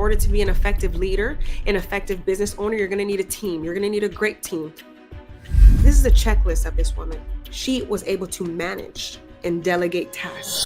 order to be an effective leader, an effective business owner, you're going to need a team. You're going to need a great team. This is a checklist of this woman. She was able to manage and delegate tasks.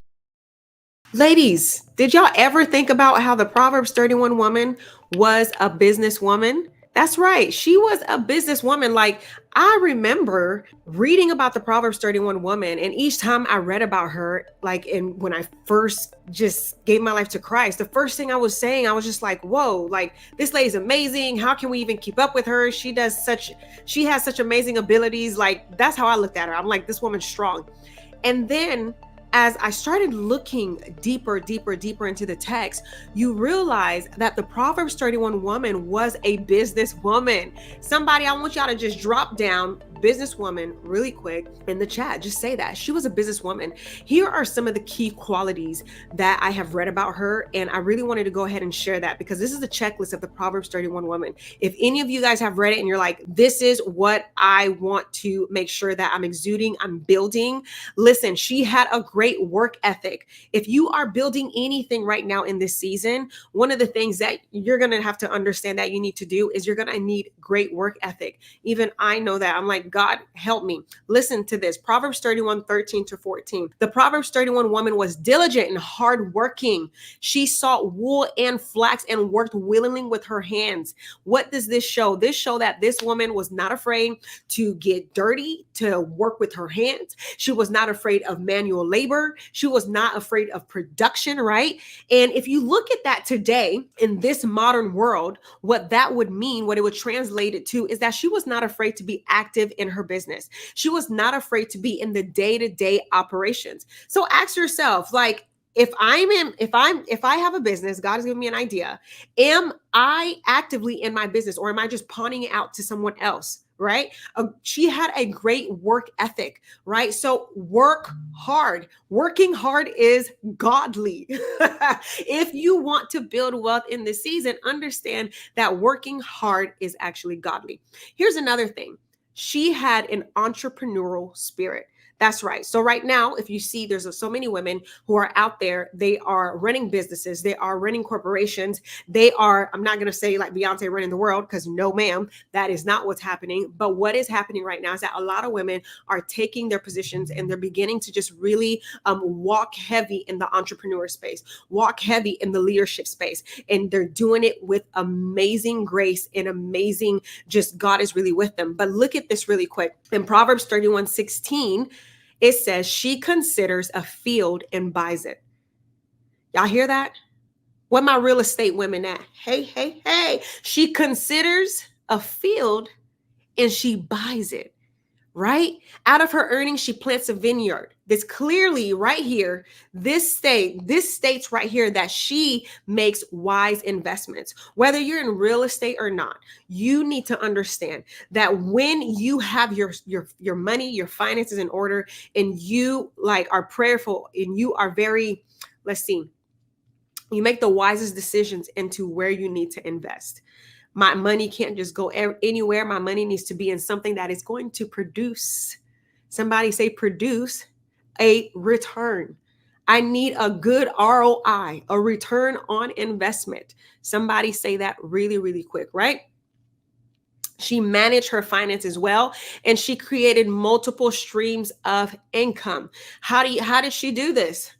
Ladies, did y'all ever think about how the Proverbs 31 woman was a businesswoman? That's right. She was a businesswoman. Like, I remember reading about the Proverbs 31 woman, and each time I read about her, when I first just gave my life to Christ, the first thing I was saying, I was just like, whoa, like, this lady's amazing. How can we even keep up with her? She has such amazing abilities. Like, that's how I looked at her. I'm like, this woman's strong. And then as I started looking deeper into the text, you realize that the Proverbs 31 woman was a businesswoman. Somebody, I want y'all to just drop down businesswoman really quick in the chat. Just say that. She was a businesswoman. Here are some of the key qualities that I have read about her, and I really wanted to go ahead and share that because this is a checklist of the Proverbs 31 woman. If any of you guys have read it and you're like, this is what I want to make sure that I'm exuding, I'm building. Listen, she had a great work ethic. If you are building anything right now in this season, one of the things that you're going to have to understand that you need to do is you're going to need great work ethic. Even I know that. I'm like, God, help me. Listen to this. Proverbs 31, 13-14. The Proverbs 31 woman was diligent and hardworking. She sought wool and flax and worked willingly with her hands. What does this show? This show that this woman was not afraid to get dirty, to work with her hands. She was not afraid of manual labor. She was not afraid of production, right? And if you look at that today in this modern world, what that would mean, what it would translate it to is that she was not afraid to be active in her business. She was not afraid to be in the day-to-day operations. So ask yourself, like, if I have a business, God has given me an idea, am I actively in my business or am I just pawning it out to someone else? Right? She had a great work ethic, right? So work hard. Working hard is godly. If you want to build wealth in this season, understand that working hard is actually godly. Here's another thing. She had an entrepreneurial spirit. That's right. So right now, if you see, there's so many women who are out there, they are running businesses, they are running corporations, they are, I'm not going to say like Beyonce running the world, because no, ma'am, that is not what's happening. But what is happening right now is that a lot of women are taking their positions and they're beginning to just really walk heavy in the entrepreneur space, walk heavy in the leadership space. And they're doing it with amazing grace and amazing, just God is really with them. But look at this really quick. In Proverbs 31:16, it says she considers a field and buys it. Y'all hear that? What my real estate women at? Hey. She considers a field and she buys it, right? Out of her earnings, she plants a vineyard. This clearly right here, this states right here that she makes wise investments. Whether you're in real estate or not, you need to understand that when you have your money, your finances in order, and you are prayerful and you are very, you make the wisest decisions into where you need to invest. My money can't just go anywhere. My money needs to be in something that is going to produce, somebody say produce, a return. I need a good ROI, a return on investment. Somebody say that really, really quick, right? She managed her finances well, and she created multiple streams of income. How did she do this?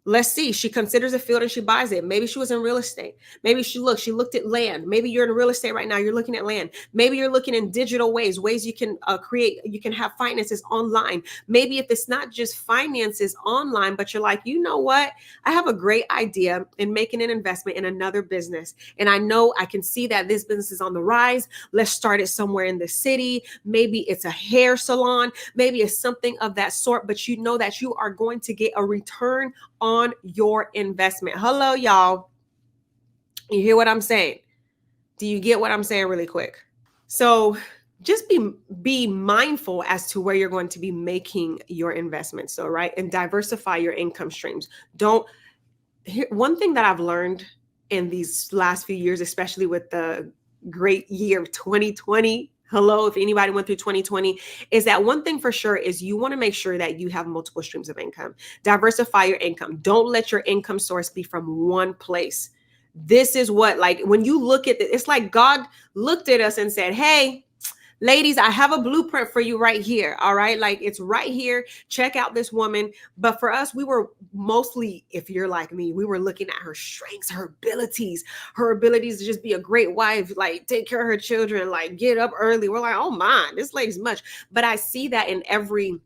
Let's see. She considers a field and she buys it. Maybe she was in real estate. Maybe she looked at land. Maybe you're in real estate right now. You're looking at land. Maybe you're looking in digital ways you can you can have finances online. Maybe if it's not just finances online, but you're like, you know what? I have a great idea in making an investment in another business. And I know I can see that this business is on the rise. Let's start it somewhere in the city. Maybe it's a hair salon. Maybe it's something of that sort, but you know that you are going to get a return on your investment. Hello, y'all. You hear what I'm saying? Do you get what I'm saying really quick? So just be mindful as to where you're going to be making your investments. So, right. And diversify your income streams. One thing that I've learned in these last few years, especially with the great year of 2020, hello, if anybody went through 2020, is that one thing for sure is you want to make sure that you have multiple streams of income. Diversify your income. Don't let your income source be from one place. This is what, like, when you look at it, it's like God looked at us and said, hey, ladies, I have a blueprint for you right here. All right. Like, it's right here. Check out this woman. But for us, we were mostly, if you're like me, we were looking at her strengths, her abilities to just be a great wife, like take care of her children, like get up early. We're like, oh my, this lady's much. But I see that in every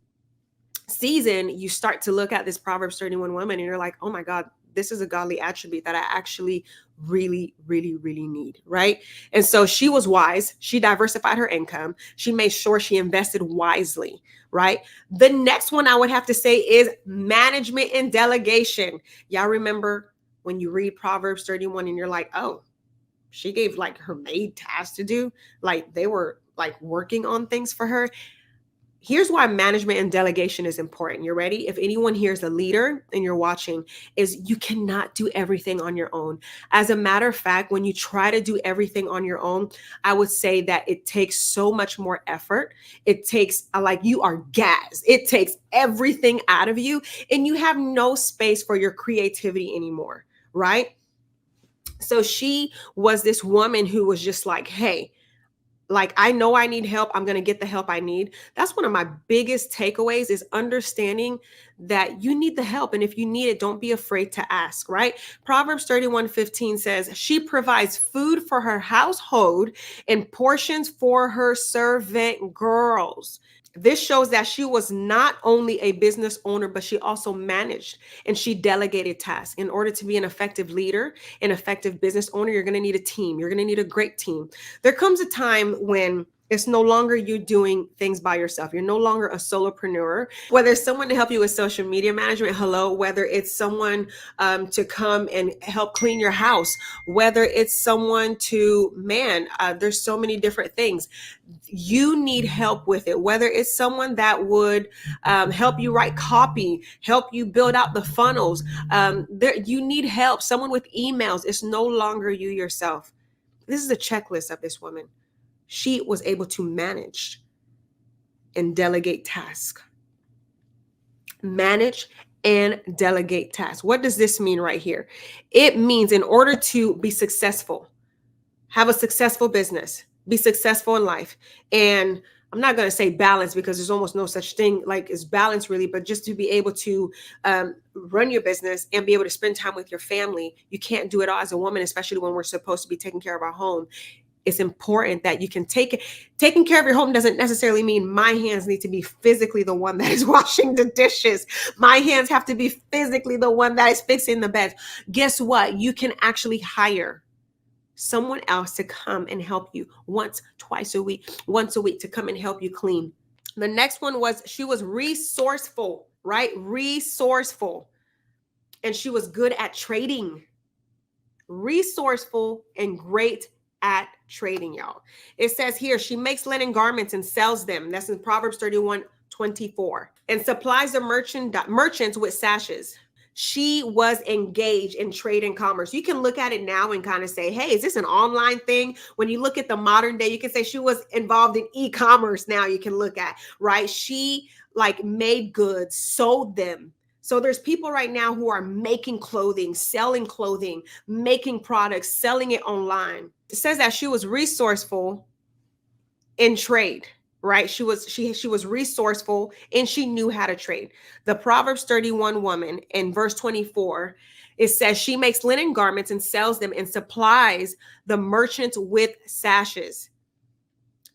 season, you start to look at this Proverbs 31 woman and you're like, oh my God, this is a godly attribute that I actually really, really, really need, right? And so she was wise. She diversified her income. She made sure she invested wisely, right? The next one I would have to say is management and delegation. Y'all remember when you read Proverbs 31 and you're like, oh, she gave like her maid tasks to do, like they were like working on things for her. Here's why management and delegation is important. You're ready? If anyone here is a leader and you're watching, is you cannot do everything on your own. As a matter of fact, when you try to do everything on your own, I would say that it takes so much more effort. It takes, like, you are gassed. It takes everything out of you and you have no space for your creativity anymore, right? So she was this woman who was just like, hey, like, I know I need help. I'm going to get the help I need. That's one of my biggest takeaways, is understanding that you need the help. And if you need it, don't be afraid to ask, right? Proverbs 31:15 says, she provides food for her household and portions for her servant girls. This shows that she was not only a business owner, but she also managed and she delegated tasks. In order to be an effective leader, an effective business owner, you're going to need a team. You're going to need a great team. There comes a time when it's no longer you doing things by yourself. You're no longer a solopreneur. Whether it's someone to help you with social media management, hello. Whether it's someone to come and help clean your house. Whether it's someone to, there's so many different things. You need help with it. Whether it's someone that would help you write copy, help you build out the funnels. You need help. Someone with emails. It's no longer you yourself. This is a checklist of this woman. She was able to manage and delegate tasks. Manage and delegate tasks. What does this mean right here? It means in order to be successful, have a successful business, be successful in life, and I'm not going to say balance because there's almost no such thing like is balance really, but just to be able to run your business and be able to spend time with your family. You can't do it all as a woman, especially when we're supposed to be taking care of our home. It's important that you can taking care of your home doesn't necessarily mean my hands need to be physically the one that is washing the dishes. My hands have to be physically the one that is fixing the beds. Guess what? You can actually hire someone else to come and help you once a week to come and help you clean. The next one was she was resourceful, right? Resourceful. And she was good at trading. Resourceful and great at trading, y'all. It says here, she makes linen garments and sells them. That's in Proverbs 31:24. And supplies the merchants with sashes. She was engaged in trade and commerce. You can look at it now and kind of say, hey, is this an online thing? When you look at the modern day, you can say she was involved in e-commerce. Now you can look at, right? She like made goods, sold them. So there's people right now who are making clothing, selling clothing, making products, selling it online. It says that she was resourceful in trade, right? She was resourceful and she knew how to trade. The Proverbs 31 woman in verse 24, it says she makes linen garments and sells them and supplies the merchants with sashes.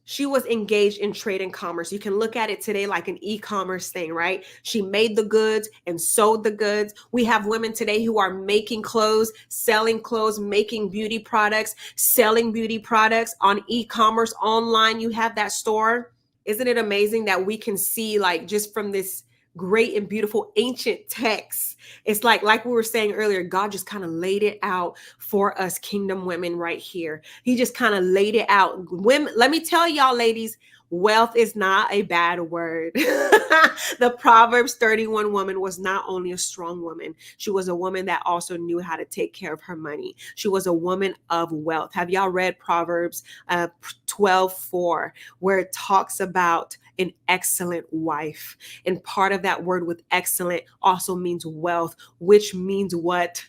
She was engaged in trade and commerce. You can look at it today like an e-commerce thing, right? She made the goods and sold the goods. We have women today who are making clothes, selling clothes, making beauty products, selling beauty products on e-commerce online. You have that store. Isn't it amazing that we can see, like, just from this great and beautiful ancient text, it's like we were saying earlier, God just kind of laid it out for us kingdom women right here. He just kind of laid it out. Women, let me tell y'all, ladies, wealth is not a bad word. The Proverbs 31 woman was not only a strong woman, she was a woman that also knew how to take care of her money. She was a woman of wealth. Have y'all read Proverbs 12:4, where it talks about an excellent wife? And part of that word with excellent also means wealth, which means what?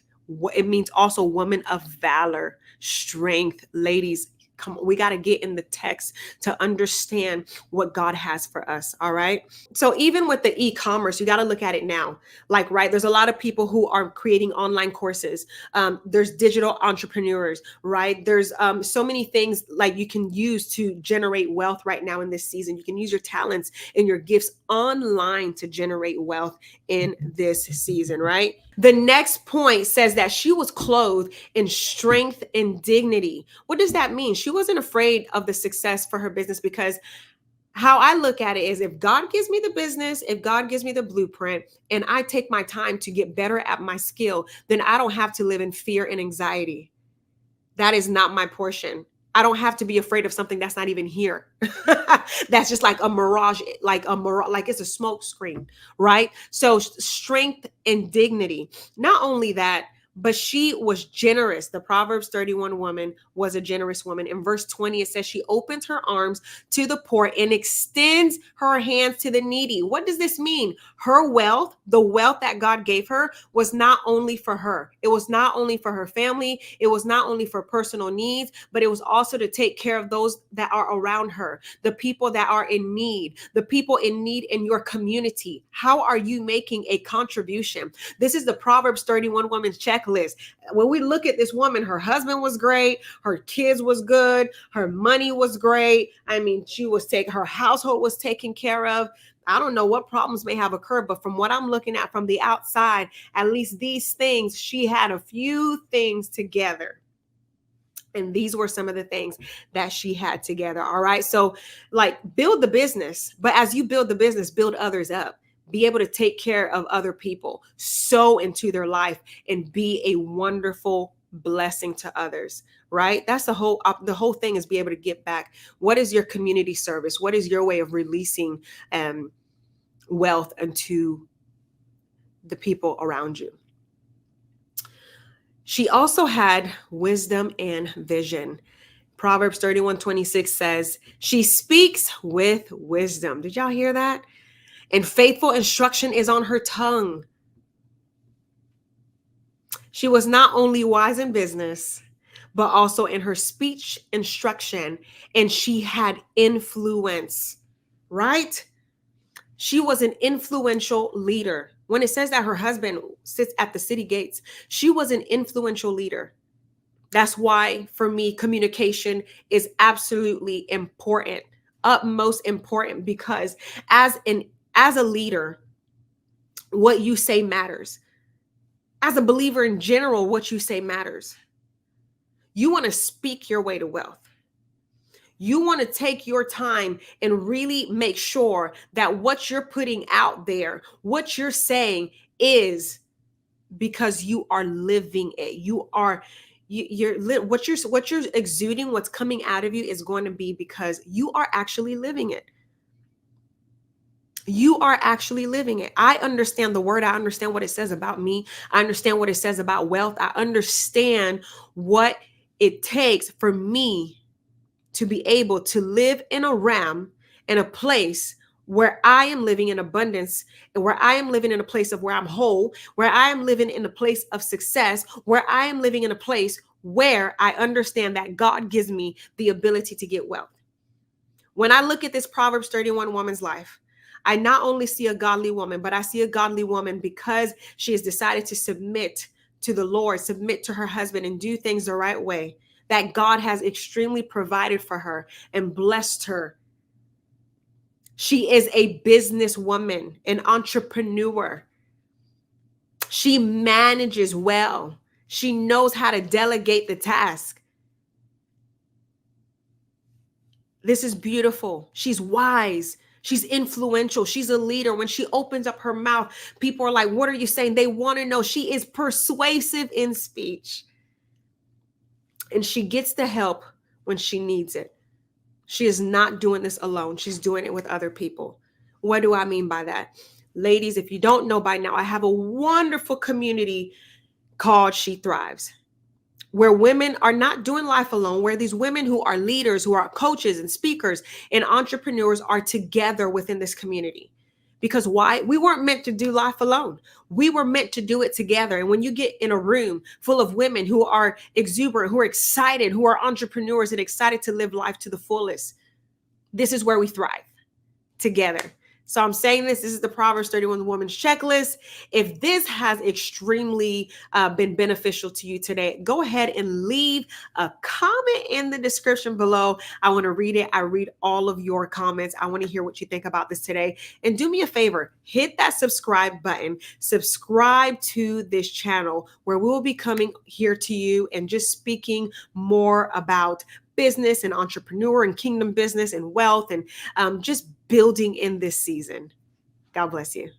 It means also woman of valor, strength. Ladies, come on, we got to get in the text to understand what God has for us. All right. So even with the e-commerce, you got to look at it now. Like, right, there's a lot of people who are creating online courses. There's digital entrepreneurs, right? There's so many things like you can use to generate wealth right now in this season. You can use your talents and your gifts online to generate wealth in this season, right? The next point says that she was clothed in strength and dignity. What does that mean? She wasn't afraid of the success for her business, because how I look at it is, if God gives me the business, if God gives me the blueprint, and I take my time to get better at my skill, then I don't have to live in fear and anxiety. That is not my portion. I don't have to be afraid of something that's not even here. That's just like a mirage, like it's a smoke screen, right? So strength and dignity. Not only that, but she was generous. The Proverbs 31 woman was a generous woman. In verse 20, it says she opens her arms to the poor and extends her hands to the needy. What does this mean? Her wealth, the wealth that God gave her, was not only for her. It was not only for her family. It was not only for personal needs, but it was also to take care of those that are around her, the people that are in need, the people in need in your community. How are you making a contribution? This is the Proverbs 31 woman's checklist. When we look at this woman, her husband was great, her kids was good, her money was great. I mean, her household was taken care of. I don't know what problems may have occurred, but from what I'm looking at from the outside, at least these things, she had a few things together. And these were some of the things that she had together. All right. So, like, build the business, but as you build the business, build others up. Be able to take care of other people, sow into their life, and be a wonderful blessing to others. Right? That's the whole thing, is be able to give back. What is your community service? What is your way of releasing wealth into the people around you? She also had wisdom and vision. Proverbs 31:26 says, she speaks with wisdom. Did y'all hear that? And faithful instruction is on her tongue. She was not only wise in business, but also in her speech instruction, and she had influence, right? She was an influential leader. When it says that her husband sits at the city gates, she was an influential leader. That's why, for me, communication is absolutely important, utmost important, because as a leader, what you say matters. As a believer in general, what you say matters. You want to speak your way to wealth. You want to take your time and really make sure that what you're putting out there, what you're saying, is because you are living it. What you're exuding, what's coming out of you, is going to be because you are actually living it. You are actually living it. I understand the word. I understand what it says about me. I understand what it says about wealth. I understand what it takes for me to be able to live in a realm, in a place where I am living in abundance, and where I am living in a place of where I'm whole, where I am living in a place of success, where I am living in a place where I understand that God gives me the ability to get wealth. When I look at this Proverbs 31 woman's life, I not only see a godly woman, but I see a godly woman because she has decided to submit to the Lord, submit to her husband, and do things the right way, that God has extremely provided for her and blessed her. She is a businesswoman, an entrepreneur. She manages well. She knows how to delegate the task. This is beautiful. She's wise. She's influential. She's a leader. When she opens up her mouth, people are like, what are you saying? They want to know. She is persuasive in speech. And she gets the help when she needs it. She is not doing this alone. She's doing it with other people. What do I mean by that? Ladies, if you don't know by now, I have a wonderful community called She Thrives, where women are not doing life alone, where these women who are leaders, who are coaches and speakers and entrepreneurs, are together within this community. Because why? We weren't meant to do life alone. We were meant to do it together. And when you get in a room full of women who are exuberant, who are excited, who are entrepreneurs and excited to live life to the fullest, this is where we thrive together. So I'm saying this is the Proverbs 31 Woman's Checklist. If this has extremely been beneficial to you today, go ahead and leave a comment in the description below. I want to read it. I read all of your comments. I want to hear what you think about this today. And do me a favor, hit that subscribe button. Subscribe to this channel where we will be coming here to you and just speaking more about business and entrepreneur and kingdom business and wealth and just building in this season. God bless you.